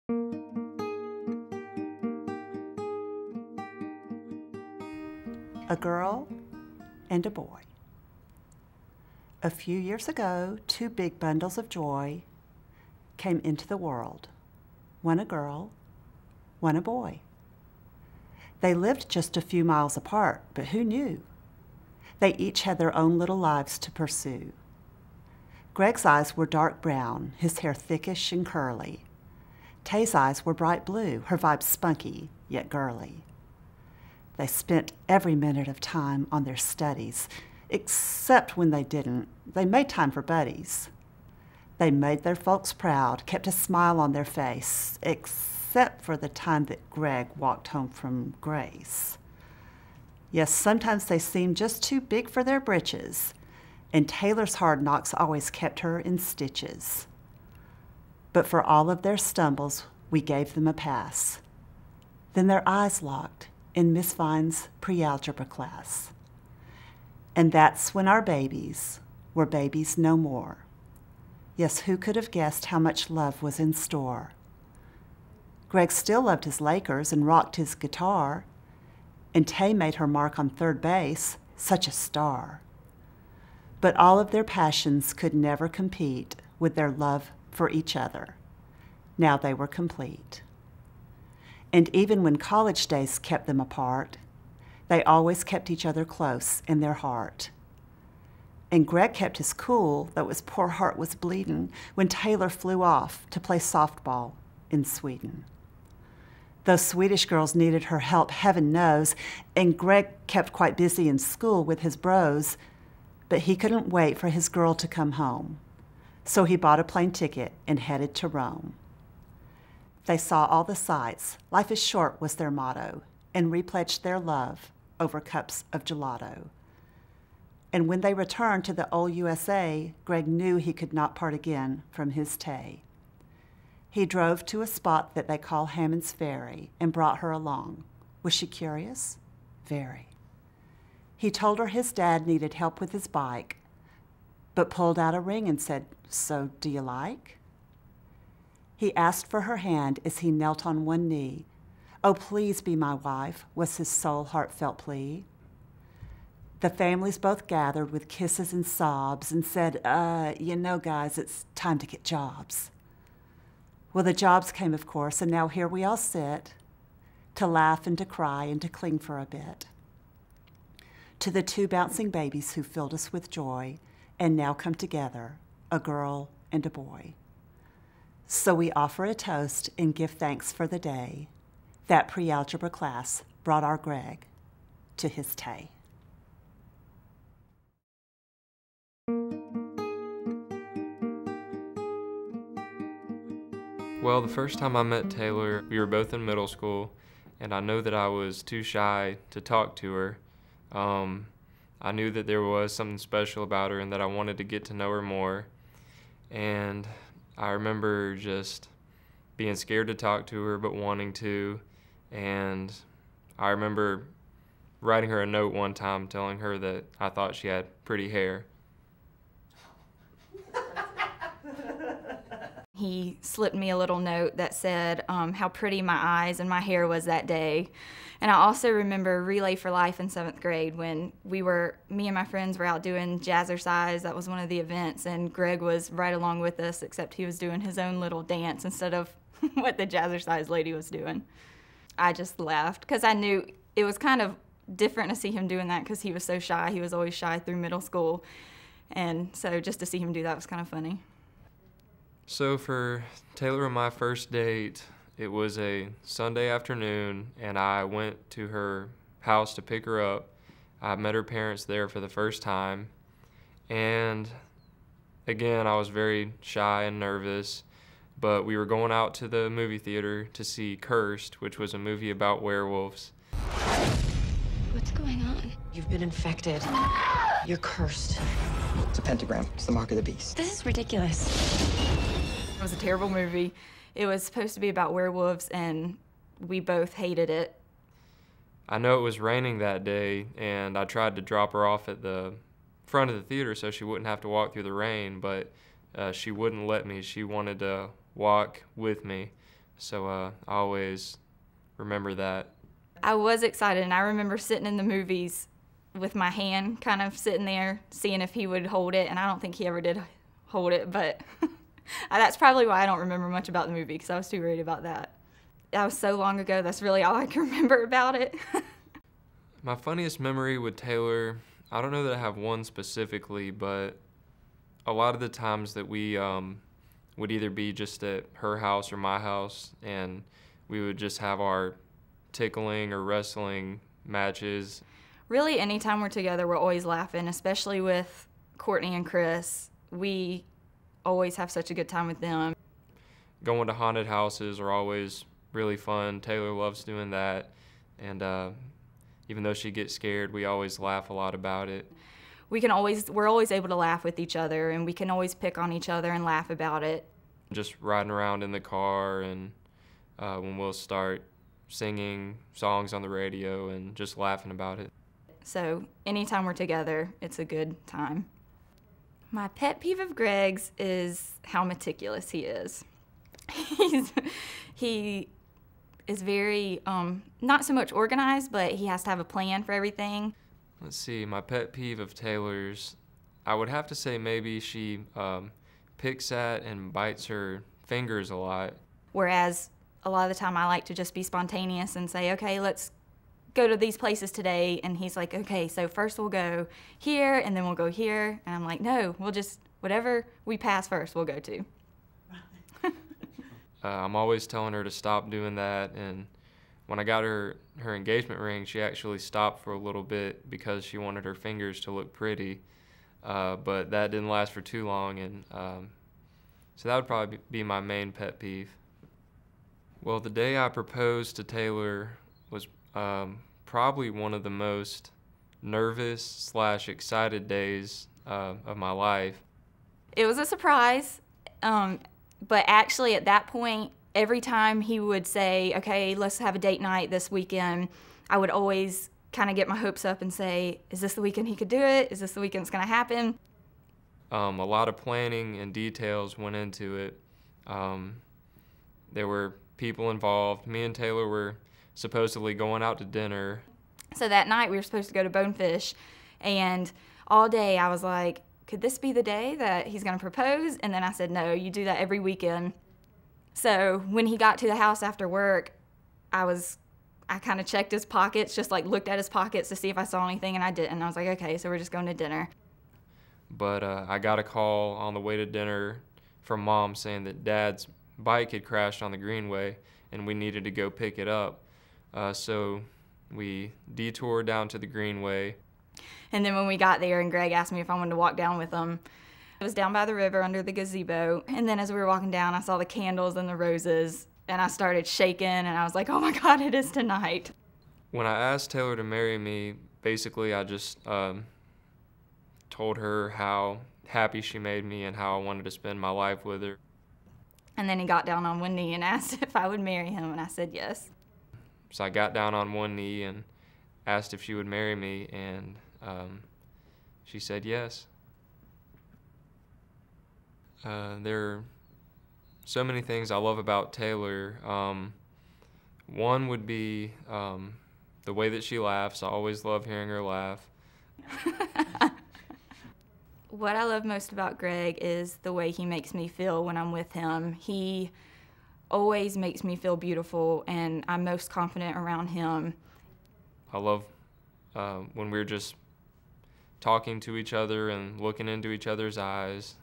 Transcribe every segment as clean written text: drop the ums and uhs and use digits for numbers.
A girl and a boy. A few years ago, two big bundles of joy came into the world. One a girl, one a boy. They lived just a few miles apart, but who knew? They each had their own little lives to pursue. Greg's eyes were dark brown, his hair thickish and curly. Tay's eyes were bright blue, her vibe spunky, yet girly. They spent every minute of time on their studies, except when they didn't. They made time for buddies. They made their folks proud, kept a smile on their face, except for the time that Greg walked home from Grace. Yes, sometimes they seemed just too big for their britches, and Taylor's hard knocks always kept her in stitches. But for all of their stumbles, we gave them a pass. Then their eyes locked in Miss Vine's pre-algebra class. And that's when our babies were babies no more. Yes, who could have guessed how much love was in store? Greg still loved his Lakers and rocked his guitar, and Tay made her mark on third base, such a star. But all of their passions could never compete with their love for each other. Now they were complete. And even when college days kept them apart, they always kept each other close in their heart. And Greg kept his cool, though his poor heart was bleeding, when Taylor flew off to play softball in Sweden. Those Swedish girls needed her help, heaven knows, and Greg kept quite busy in school with his bros, but he couldn't wait for his girl to come home. So he bought a plane ticket and headed to Rome. They saw all the sights, life is short was their motto, and repledged their love over cups of gelato. And when they returned to the old USA, Greg knew he could not part again from his Tay. He drove to a spot that they call Hammond's Ferry and brought her along. Was she curious? Very. He told her his dad needed help with his bike, but pulled out a ring and said, "So do you like?" He asked for her hand as he knelt on one knee. "Oh, please be my wife," was his sole heartfelt plea. The families both gathered with kisses and sobs and said, you know, guys, it's time to get jobs. Well, the jobs came, of course, and now here we all sit to laugh and to cry and to cling for a bit. To the two bouncing babies who filled us with joy and now come together, a girl and a boy. So we offer a toast and give thanks for the day that pre-algebra class brought our Greg to his Tay. Well, the first time I met Taylor, we were both in middle school, and I know that I was too shy to talk to her. I knew that there was something special about her and that I wanted to get to know her more. And I remember just being scared to talk to her, but wanting to. And I remember writing her a note one time telling her that I thought she had pretty hair. He slipped me a little note that said how pretty my eyes and my hair was that day. And I also remember Relay for Life in 7th grade when me and my friends were out doing jazzercise. That was one of the events, and Greg was right along with us, except he was doing his own little dance instead of what the jazzercise lady was doing. I just laughed because I knew it was kind of different to see him doing that because he was so shy. He was always shy through middle school. And so just to see him do that was kind of funny. So for Taylor and my first date, it was a Sunday afternoon, and I went to her house to pick her up. I met her parents there for the first time, and again, I was very shy and nervous, but we were going out to the movie theater to see Cursed, which was a movie about werewolves. What's going on? You've been infected. You're cursed. It's a pentagram. It's the mark of the beast. This is ridiculous. It was a terrible movie. It was supposed to be about werewolves, and we both hated it. I know it was raining that day, and I tried to drop her off at the front of the theater so she wouldn't have to walk through the rain, but she wouldn't let me. She wanted to walk with me. So I always remember that. I was excited, and I remember sitting in the movies with my hand kind of sitting there, seeing if he would hold it, and I don't think he ever did hold it, but that's probably why I don't remember much about the movie, because I was too worried about that. That was so long ago, that's really all I can remember about it. My funniest memory with Taylor, I don't know that I have one specifically, but a lot of the times that we would either be just at her house or my house, and we would just have our tickling or wrestling matches. Really, anytime we're together, we're always laughing, especially with Courtney and Chris. We always have such a good time with them. Going to haunted houses are always really fun. Taylor loves doing that, and even though she gets scared, we always laugh a lot about it. We're always able to laugh with each other, and we can always pick on each other and laugh about it. Just riding around in the car, and when we'll start singing songs on the radio and just laughing about it. So anytime we're together, it's a good time. My pet peeve of Greg's is how meticulous he is. He is very, not so much organized, but he has to have a plan for everything. Let's see, my pet peeve of Taylor's, I would have to say maybe she picks at and bites her fingers a lot. Whereas a lot of the time I like to just be spontaneous and say, okay, let's go to these places today. And he's like, okay, so first we'll go here and then we'll go here. And I'm like, no, we'll just, whatever we pass first, we'll go to. I'm always telling her to stop doing that, and when I got her engagement ring, she actually stopped for a little bit because she wanted her fingers to look pretty, but that didn't last for too long, and so that would probably be my main pet peeve. Well, the day I proposed to Taylor was probably one of the most nervous/excited days of my life. It was a surprise. But actually, at that point, every time he would say, okay, let's have a date night this weekend, I would always kind of get my hopes up and say, is this the weekend he could do it? Is this the weekend it's going to happen? A lot of planning and details went into it. There were people involved. Me and Taylor were supposedly going out to dinner. So that night, we were supposed to go to Bonefish, and all day I was like, could this be the day that he's going to propose? And then I said, no, you do that every weekend. So when he got to the house after work, I kind of checked his pockets, just like looked at his pockets to see if I saw anything, and I didn't. I was like, okay, so we're just going to dinner. But I got a call on the way to dinner from Mom saying that Dad's bike had crashed on the Greenway and we needed to go pick it up. So we detoured down to the Greenway. And then when we got there and Greg asked me if I wanted to walk down with him, it was down by the river under the gazebo. And then as we were walking down, I saw the candles and the roses, and I started shaking, and I was like, oh my God, it is tonight. When I asked Taylor to marry me, basically I just told her how happy she made me and how I wanted to spend my life with her. And then he got down on one knee and asked if I would marry him, and I said yes. So I got down on one knee and asked if she would marry me, and she said yes. There are so many things I love about Taylor. One would be the way that she laughs. I always love hearing her laugh. What I love most about Greg is the way he makes me feel when I'm with him. He always makes me feel beautiful, and I'm most confident around him. I love when we're just talking to each other and looking into each other's eyes.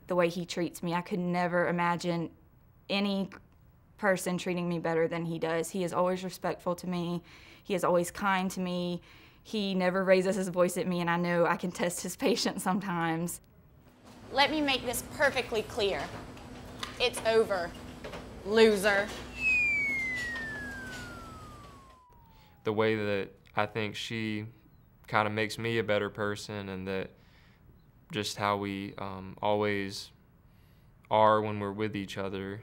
The way he treats me, I could never imagine any person treating me better than he does. He is always respectful to me. He is always kind to me. He never raises his voice at me, and I know I can test his patience sometimes. Let me make this perfectly clear. It's over, loser. The way that I think she kind of makes me a better person, and that just how we always are when we're with each other.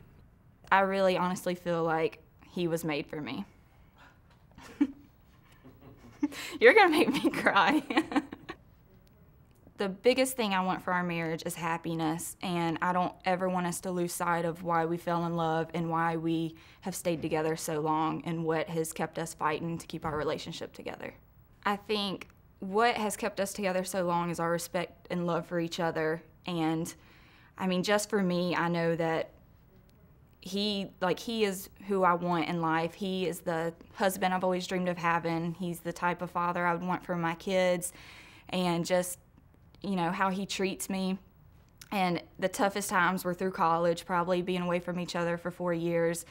I really honestly feel like he was made for me. You're gonna make me cry. the biggest thing I want for our marriage is happiness, and I don't ever want us to lose sight of why we fell in love and why we have stayed together so long and what has kept us fighting to keep our relationship together. I think what has kept us together so long is our respect and love for each other. And I mean, just for me, I know that he is who I want in life. He is the husband I've always dreamed of having. He's the type of father I would want for my kids, and just, you know, how he treats me. And the toughest times were through college, probably being away from each other for 4 years.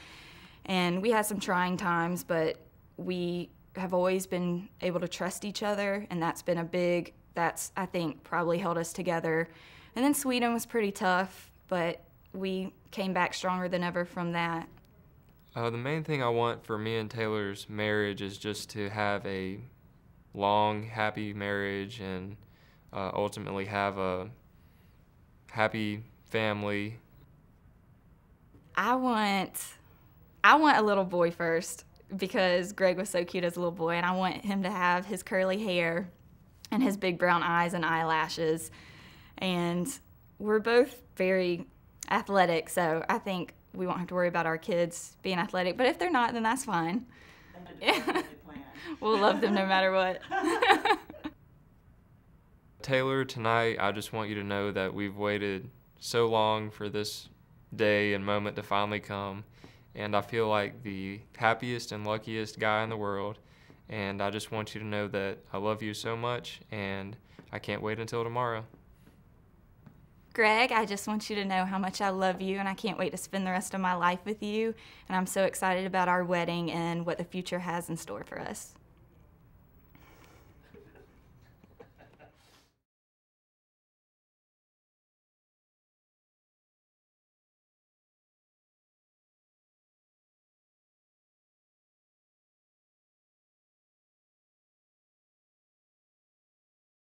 And we had some trying times, but we have always been able to trust each other, and that's I think probably held us together. And then Sweden was pretty tough, but we came back stronger than ever from that. The main thing I want for me and Taylor's marriage is just to have a long, happy marriage, and ultimately have a happy family. I want a little boy first, because Greg was so cute as a little boy, and I want him to have his curly hair and his big brown eyes and eyelashes. And we're both very athletic, so I think we won't have to worry about our kids being athletic. But if they're not, then that's fine. We'll love them no matter what. Taylor, tonight I just want you to know that we've waited so long for this day and moment to finally come. And I feel like the happiest and luckiest guy in the world. And I just want you to know that I love you so much, and I can't wait until tomorrow. Greg, I just want you to know how much I love you, and I can't wait to spend the rest of my life with you. And I'm so excited about our wedding and what the future has in store for us.